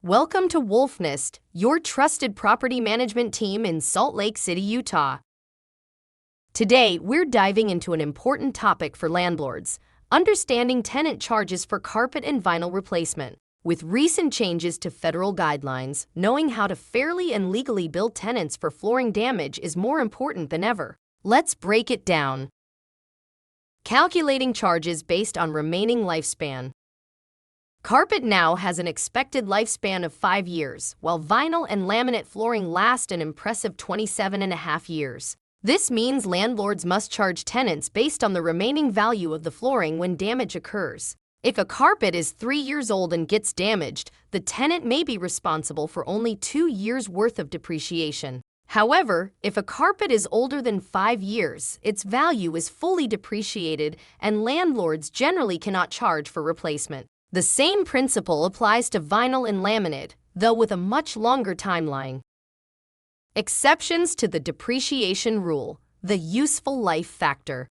Welcome to Wolf Nest, your trusted property management team in Salt Lake City, Utah. Today, we're diving into an important topic for landlords: understanding tenant charges for carpet and vinyl replacement. With recent changes to federal guidelines, knowing how to fairly and legally bill tenants for flooring damage is more important than ever. Let's break it down. Calculating charges based on remaining lifespan. Carpet now has an expected lifespan of 5 years, while vinyl and laminate flooring last an impressive 27.5 years. This means landlords must charge tenants based on the remaining value of the flooring when damage occurs. If a carpet is 3 years old and gets damaged, the tenant may be responsible for only 2 years' worth of depreciation. However, if a carpet is older than 5 years, its value is fully depreciated and landlords generally cannot charge for replacement. The same principle applies to vinyl and laminate, though with a much longer timeline. Exceptions to the depreciation rule: the useful life factor.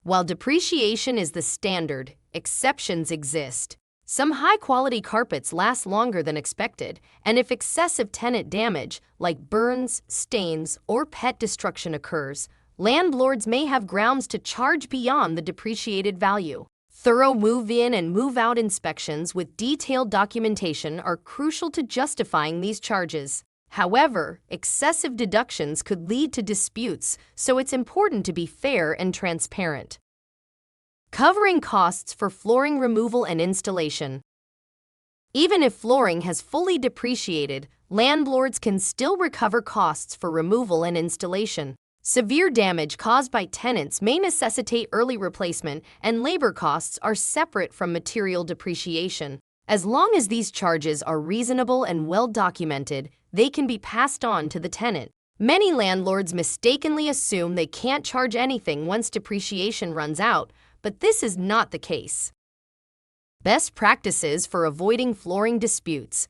While depreciation is the standard, exceptions exist. Some high-quality carpets last longer than expected, and if excessive tenant damage, like burns, stains, or pet destruction occurs, landlords may have grounds to charge beyond the depreciated value. Thorough move-in and move-out inspections with detailed documentation are crucial to justifying these charges. However, excessive deductions could lead to disputes, so it's important to be fair and transparent. Covering costs for flooring removal and installation. Even if flooring has fully depreciated, landlords can still recover costs for removal and installation. Severe damage caused by tenants may necessitate early replacement, and labor costs are separate from material depreciation. As long as these charges are reasonable and well documented, they can be passed on to the tenant. Many landlords mistakenly assume they can't charge anything once depreciation runs out, but this is not the case. Best practices for avoiding flooring disputes.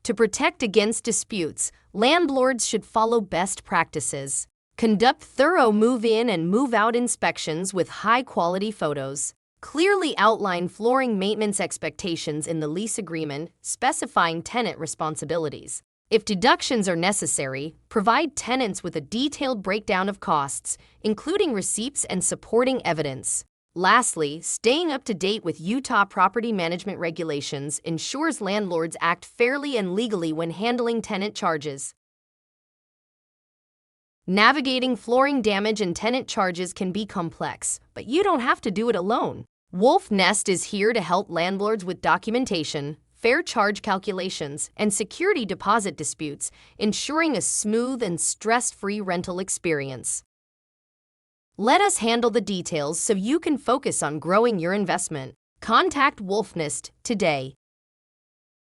To protect against disputes, landlords should follow best practices. Conduct thorough move-in and move-out inspections with high-quality photos. Clearly outline flooring maintenance expectations in the lease agreement, specifying tenant responsibilities. If deductions are necessary, provide tenants with a detailed breakdown of costs, including receipts and supporting evidence. Lastly, staying up to date with Utah property management regulations ensures landlords act fairly and legally when handling tenant charges. Navigating flooring damage and tenant charges can be complex, but you don't have to do it alone. Wolf Nest is here to help landlords with documentation, fair charge calculations, and security deposit disputes, ensuring a smooth and stress-free rental experience. Let us handle the details so you can focus on growing your investment. Contact Wolf Nest today.